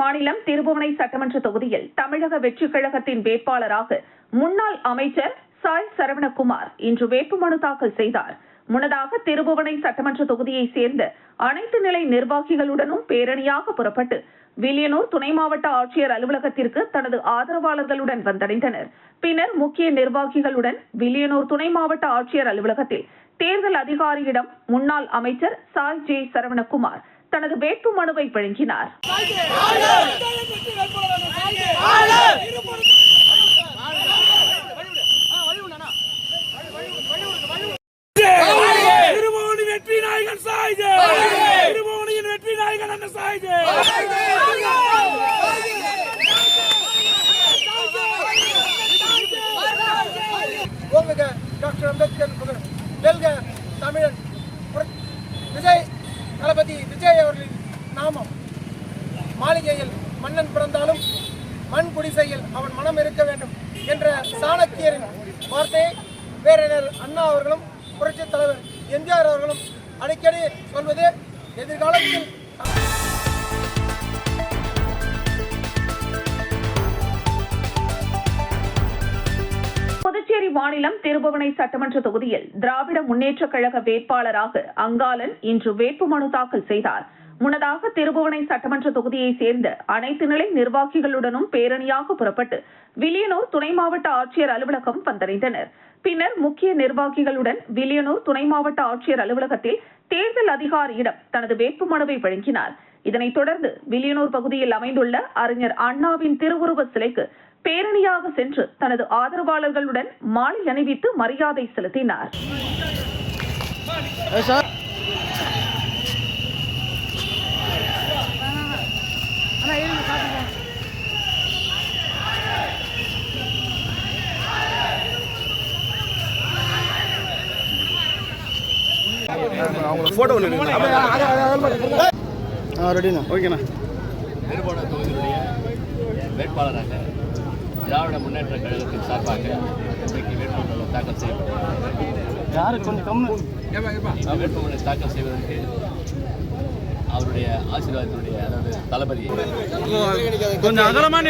மாநிலம் திருபுவனை சட்டமன்ற தொகுதியில் தமிழக வெற்றிக் கழகத்தின் வேட்பாளராக முன்னாள் அமைச்சர் சாய் சரவணகுமார் இன்று வேட்புமனு தாக்கல் செய்தார். முன்னதாக திருபுவனை சட்டமன்ற தொகுதியைச் சேர்ந்த அனைத்து நிலை நிர்வாகிகளுடனும் பேரணியாக புறப்பட்டு வில்லியனூர் துணை மாவட்ட ஆட்சியர் அலுவலகத்திற்கு தனது ஆதரவாளர்களுடன் வந்தடைந்தனர். பின்னர் முக்கிய நிர்வாகிகளுடன் வில்லியனூர் துணை மாவட்ட ஆட்சியர் அலுவலகத்தில் தேர்தல் அதிகாரியிடம் முன்னாள் அமைச்சர் சாய் ஜே சரவணகுமார் தனது வேட்பு மனுவை வழங்கினார். டாக்டர் அம்பேத்கர் வெல்க தமிழன் விஜய் தளபதி விஜய் அவர்களின் நாமம். மாளிகையில் மன்னன் பிறந்தாலும் மண் குடிசையில் அவன் மனம் இருக்க வேண்டும் என்ற சாணக்கியரின் வார்த்தையை பேரறிஞர் அண்ணா அவர்களும் புரட்சித் தலைவர் எம்ஜிஆர் அவர்களும் அடிக்கடி சொல்வது எதிர்காலத்தில் புதுச்சேரி மாநிலம் திருபுவனை சட்டமன்ற தொகுதியில் திராவிட முன்னேற்ற கழக வேட்பாளராக அங்காளன் இன்று வேட்புமனு தாக்கல் செய்தார். முன்னதாக திருபுவனை சட்டமன்ற தொகுதியைச் சேர்ந்த அனைத்து நிலை நிர்வாகிகளுடனும் பேரணியாக புறப்பட்டு வில்லியனூர் துணை மாவட்ட ஆட்சியர் அலுவலகம் வந்தடைந்தனர். பின்னர் முக்கிய நிர்வாகிகளுடன் வில்லியனூர் துணை மாவட்ட ஆட்சியர் அலுவலகத்தில் தேர்தல் அதிகாரியிடம் தனது வேட்புமனுவை வழங்கினார். இதனைத் தொடர்ந்து வில்லியனூர் பகுதியில் அமைந்துள்ள அறிஞர் அண்ணாவின் திருவுருவ சிலைக்கு பேரணியாக சென்று தனது ஆதரவாளர்களுடன் மாலை அணிவித்து மரியாதை செலுத்தினார். வேட்பாளராக திராவிட முன்னேற்ற கழகத்தின் சார்பாக இன்றைக்கு வேட்புமனு தாக்கல் செய்யப்பட்டது. வேட்புமனு தாக்கல் செய்வதற்கு அவருடைய ஆசீர்வாதத்தினுடைய அதாவது தளபதி கொஞ்சம் அகலமான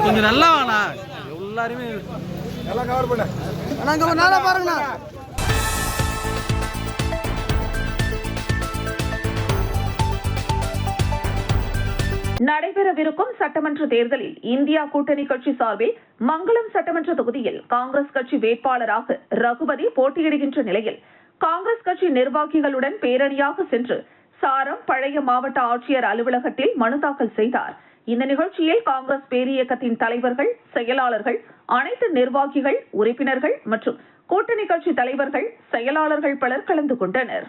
கொஞ்சம் நல்லா வாண்ணா எல்லாருமே பாருங்க. நடைபெறவிருக்கும் சட்டமன்ற தேர்தலில் இந்தியா கூட்டணி கட்சி சார்பில் மங்களம் சட்டமன்ற தொகுதியில் காங்கிரஸ் கட்சி வேட்பாளராக ரகுபதி போட்டியிடுகின்ற நிலையில் காங்கிரஸ் கட்சி நிர்வாகிகளுடன் பேரணியாக சென்று சாரம் பழைய மாவட்ட ஆட்சியர் அலுவலகத்தில் மனு தாக்கல் செய்தார். இந்த நிகழ்ச்சியில் காங்கிரஸ் பேரியக்கத்தின் தலைவர்கள், செயலாளர்கள், அனைத்து நிர்வாகிகள், உறுப்பினர்கள் மற்றும் கூட்டணி கட்சி தலைவர்கள், செயலாளர்கள் பலர் கலந்து கொண்டனர்.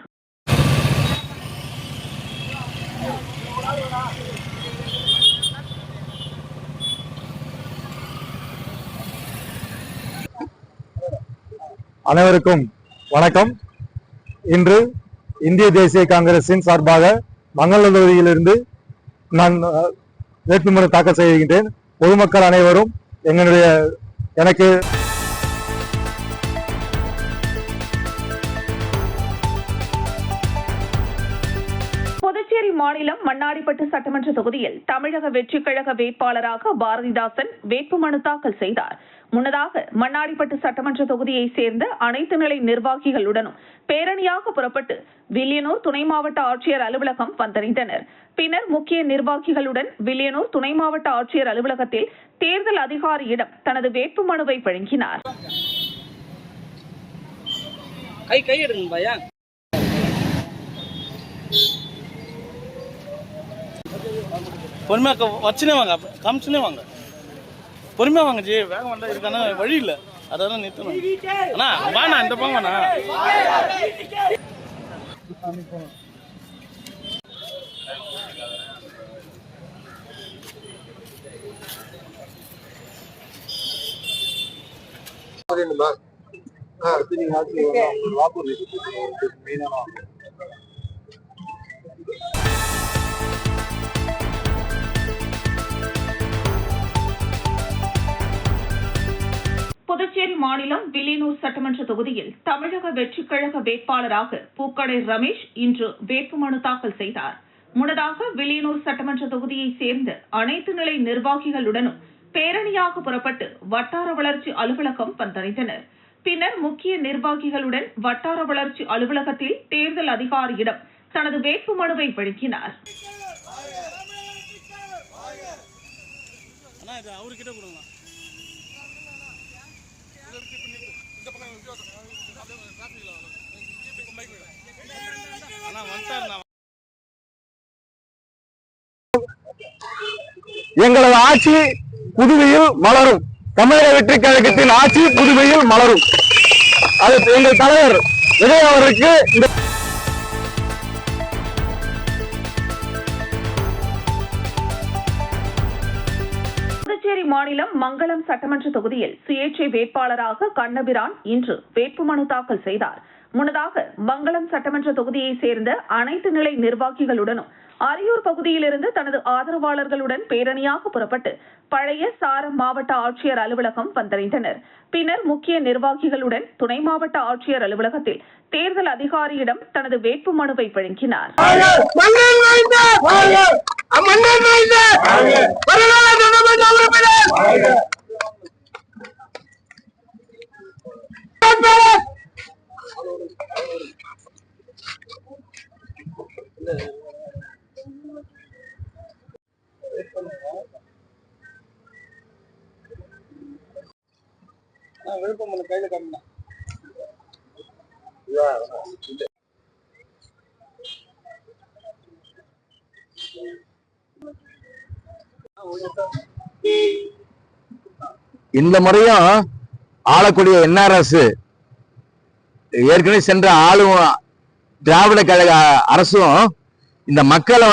அனைவருக்கும் வணக்கம். இன்று இந்திய தேசிய காங்கிரசின் சார்பாக மங்களம் தொகுதியிலிருந்து நான் வேட்புமனு தாக்கல் செய்கின்றேன். பொதுமக்கள் அனைவரும் எனக்கு புதுச்சேரி மாநிலம் மண்ணாடிப்பட்டு சட்டமன்ற தொகுதியில் தமிழக வெற்றிக் கழக வேட்பாளராக பாரதிதாசன் வேட்புமனு தாக்கல் செய்தார். முன்னதாக மண்ணாடிப்பட்டு சட்டமன்ற தொகுதியைச் சேர்ந்த அனைத்து நிலை நிர்வாகிகளுடனும் பேரணியாக புறப்பட்டு வில்லியனூர் துணை மாவட்ட ஆட்சியர் அலுவலகம் வந்தடைந்தனர். பின்னர் முக்கிய நிர்வாகிகளுடன் வில்லியனூர் துணை மாவட்ட ஆட்சியர் அலுவலகத்தில் தேர்தல் அதிகாரியிடம் தனது வேட்புமனுவை வழங்கினார். பொறுமையா வாங்க ஜி, வேகம் வந்தா இருக்கான வழி இல்ல, அதெல்லாம் நிறுத்தணும். அண்ணா வாண்ணா, இந்த போங்கண்ணா. புதுச்சேரி மாநிலம் வில்லியனூர் சட்டமன்ற தொகுதியில் தமிழக வெற்றிக் கழக வேட்பாளராக பூக்கடை ரமேஷ் இன்று வேட்புமனு தாக்கல் செய்தார். முன்னதாக வில்லியனூர் சட்டமன்ற தொகுதியைச் சேர்ந்த அனைத்து நிலை நிர்வாகிகளுடனும் பேரணியாக புறப்பட்டு வட்டார வளர்ச்சி அலுவலகம் வந்தடைந்தனர். பின்னர் முக்கிய நிர்வாகிகளுடன் வட்டார வளர்ச்சி அலுவலகத்தில் தேர்தல் அதிகாரியிடம் தனது வேட்புமனுவை வழங்கினார். எங்களது ஆட்சி புதுவையில் மலரும். தமிழக வெற்றிக் கழகத்தின் ஆட்சி புதுவையில் மலரும். அது எங்கள் தலைவர் விஜய் அவருக்கு புதுச்சேரி மாநிலம் மங்களம் சட்டமன்ற தொகுதியில் சுயேட்சை வேட்பாளராக கண்ணபிரான் இன்று வேட்புமனு தாக்கல் செய்தார். முன்னதாக மங்களம் சட்டமன்ற தொகுதியைச் சேர்ந்த அனைத்து நிலை நிர்வாகிகளுடனும் அரியூர் பகுதியிலிருந்து தனது ஆதரவாளர்களுடன் பேரணியாக புறப்பட்டு பழைய சாரம் மாவட்ட ஆட்சியர் அலுவலகம் வந்தடைந்தனர். பின்னர் முக்கிய நிர்வாகிகளுடன் துணை மாவட்ட ஆட்சியர் அலுவலகத்தில் தேர்தல் அதிகாரியிடம் தனது வேட்புமனுவை வழங்கினார். விழுப்புரம் கையில காட்டினா இந்த முறையும் ஆளக்கூடிய NRS ஏற்கனவே சென்ற ஆளும் திராவிட கழக அரசும் இந்த மக்களை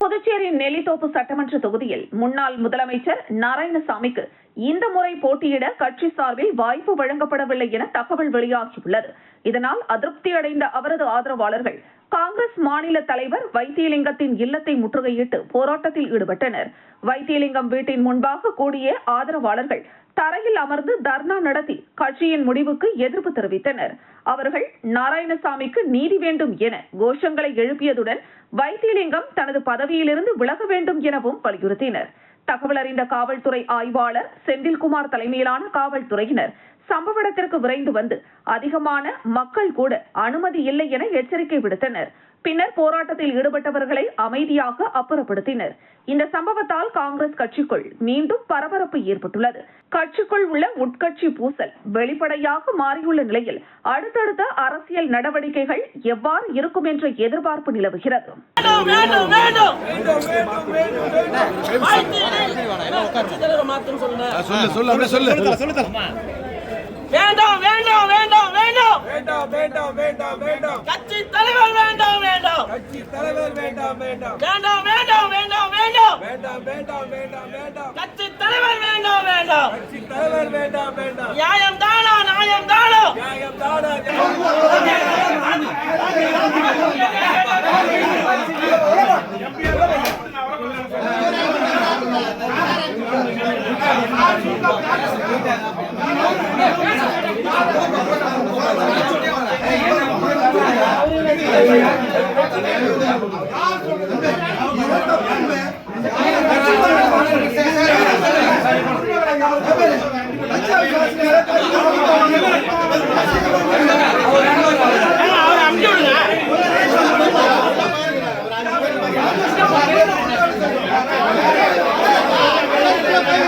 புதுச்சேரி நெல்லித்தோப்பு சட்டமன்ற தொகுதியில் முன்னாள் முதலமைச்சர் நாராயணசாமிக்கு இந்த முறை போட்டியிட கட்சி சார்பில் வாய்ப்பு வழங்கப்படவில்லை என தகவல் வெளியாகியுள்ளது. இதனால் அதிருப்தி அடைந்த அவரது ஆதரவாளர்கள் காங்கிரஸ் மாநில தலைவர் வைத்தியலிங்கத்தின் இல்லத்தை முற்றுகையிட்டு போராட்டத்தில் ஈடுபட்டனர். வைத்தியலிங்கம் வீட்டின் முன்பாக கூடிய ஆதரவாளர்கள் தரையில் அமர்ந்து தர்ணா நடத்தி கட்சியின் முடிவுக்கு எதிர்ப்பு தெரிவித்தனர். அவர்கள் நாராயணசாமிக்கு நீதி வேண்டும் என கோஷங்களை எழுப்பியதுடன் வைத்தியலிங்கம் தனது பதவியிலிருந்து விலக வேண்டும் எனவும் வலியுறுத்தினர். தகவல் அறிந்த காவல்துறை ஆய்வாளர் செந்தில்குமார் தலைமையிலான காவல்துறையினர் சம்பவ இடத்திற்கு விரைந்து வந்து அதிகமான மக்கள் கூட அனுமதி இல்லை என எச்சரிக்கை விடுத்தனர். பின்னர் போராட்டத்தில் ஈடுபட்டவர்களை அமைதியாக அப்புறப்படுத்தினர். இந்த சம்பவத்தால் காங்கிரஸ் கட்சிக்குள் மீண்டும் பரபரப்பு ஏற்பட்டுள்ளது. கட்சிக்குள் உள்ள உட்கட்சி பூசல் வெளிப்படையாக மாறியுள்ள நிலையில் அடுத்தடுத்த அரசியல் நடவடிக்கைகள் எவ்வாறு இருக்கும் என்ற எதிர்பார்ப்பு நிலவுகிறது. வேண்டாம் வேண்டாம் வேண்டாம் வேண்டாம் வேண்டாம் வேண்டாம் வேண்டாம் வேண்டாம் கட்சி தலைவர் வேண்டாம் வேண்டாம் கட்சி தலைவர் வேண்டாம் வேண்டாம் வேண்டாம் வேண்டாம் வேண்டாம் வேண்டாம் வேண்டாம் வேண்டாம் வேண்டாம் வேண்டாம் கட்சி தலைவர் வேண்டாம் வேண்டாம் கட்சி தலைவர் வேண்டாம் வேண்டாம் நியாயம் தானா நியாயம் தானா நியாயம் தானா